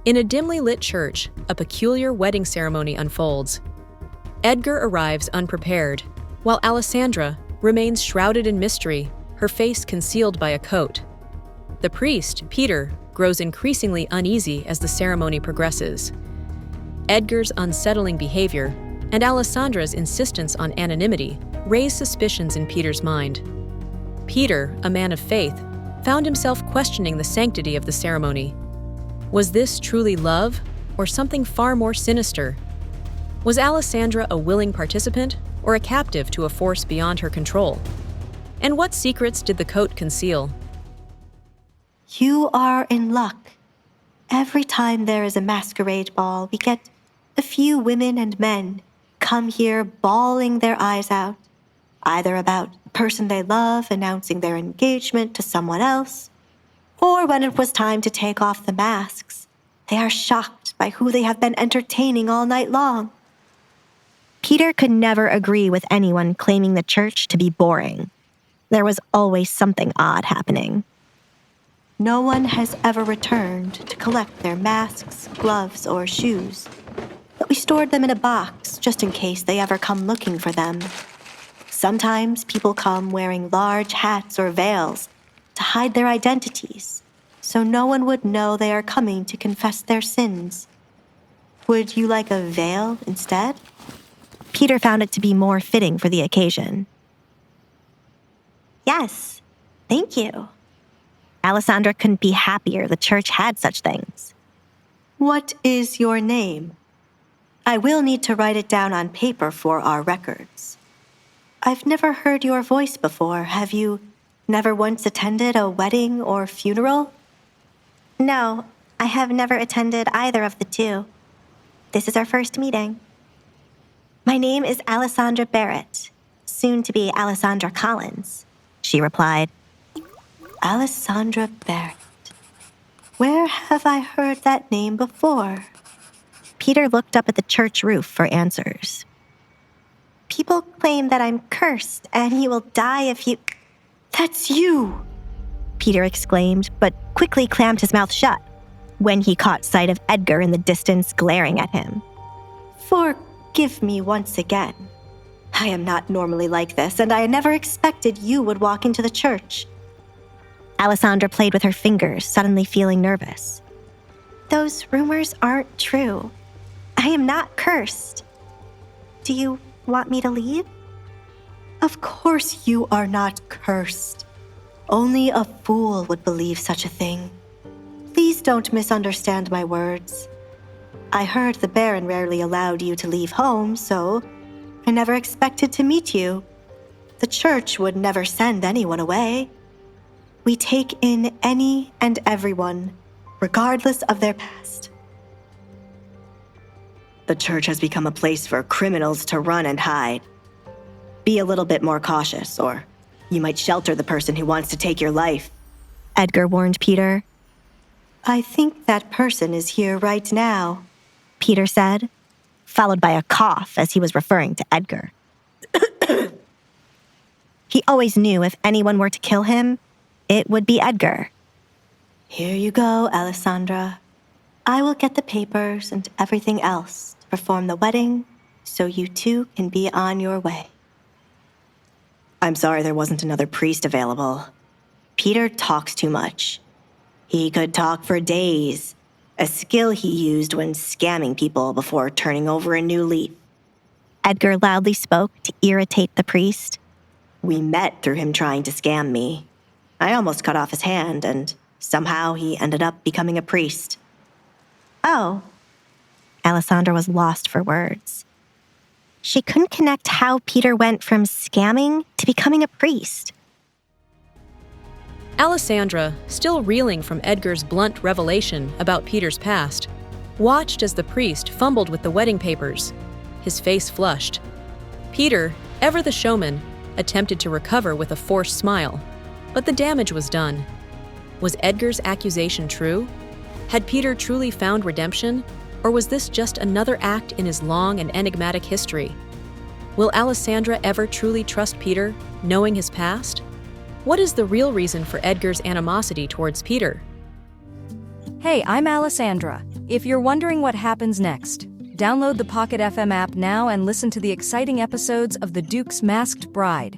In a dimly lit church, a peculiar wedding ceremony unfolds. Edgar arrives unprepared, while Alessandra remains shrouded in mystery, her face concealed by a coat. The priest, Peter, grows increasingly uneasy as the ceremony progresses. Edgar's unsettling behavior and Alessandra's insistence on anonymity raise suspicions in Peter's mind. Peter, a man of faith, found himself questioning the sanctity of the ceremony. Was this truly love, or something far more sinister? Was Alessandra a willing participant, or a captive to a force beyond her control? And what secrets did the coat conceal? You are in luck. Every time there is a masquerade ball, we get a few women and men come here bawling their eyes out, either about the person they love announcing their engagement to someone else, or when it was time to take off the masks, they are shocked by who they have been entertaining all night long. Peter could never agree with anyone claiming the church to be boring. There was always something odd happening. No one has ever returned to collect their masks, gloves, or shoes, but we stored them in a box just in case they ever come looking for them. Sometimes people come wearing large hats or veils to hide their identities, so no one would know they are coming to confess their sins. Would you like a veil instead? Peter found it to be more fitting for the occasion. Yes, thank you. Alessandra couldn't be happier the church had such things. What is your name? I will need to write it down on paper for our records. I've never heard your voice before. Have you never once attended a wedding or funeral? No, I have never attended either of the two. This is our first meeting. My name is Alessandra Barrett, soon to be Alessandra Collins, she replied. Alessandra Barrett. Where have I heard that name before? Peter looked up at the church roof for answers. People claim that I'm cursed and you will die if you... That's you! Peter exclaimed, but quickly clammed his mouth shut when he caught sight of Edgar in the distance glaring at him. Forgive me once again. I am not normally like this, and I never expected you would walk into the church. Alessandra played with her fingers, suddenly feeling nervous. Those rumors aren't true. I am not cursed. Do you want me to leave? Of course you are not cursed. Only a fool would believe such a thing. Please don't misunderstand my words. I heard the Baron rarely allowed you to leave home, so I never expected to meet you. The church would never send anyone away. We take in any and everyone, regardless of their past. The church has become a place for criminals to run and hide. Be a little bit more cautious, or you might shelter the person who wants to take your life. Edgar warned Peter. I think that person is here right now, Peter said, followed by a cough as he was referring to Edgar. He always knew if anyone were to kill him, it would be Edgar. Here you go, Alessandra. I will get the papers and everything else to perform the wedding so you two can be on your way. I'm sorry there wasn't another priest available. Peter talks too much. He could talk for days, a skill he used when scamming people before turning over a new leaf. Edgar loudly spoke to irritate the priest. We met through him trying to scam me. I almost cut off his hand, and somehow he ended up becoming a priest. Oh. Alessandra was lost for words. She couldn't connect how Peter went from scamming to becoming a priest. Alessandra, still reeling from Edgar's blunt revelation about Peter's past, watched as the priest fumbled with the wedding papers. His face flushed. Peter, ever the showman, attempted to recover with a forced smile, but the damage was done. Was Edgar's accusation true? Had Peter truly found redemption, or was this just another act in his long and enigmatic history? Will Alessandra ever truly trust Peter, knowing his past? What is the real reason for Edgar's animosity towards Peter? Hey, I'm Alessandra. If you're wondering what happens next, download the Pocket FM app now and listen to the exciting episodes of The Duke's Masked Bride.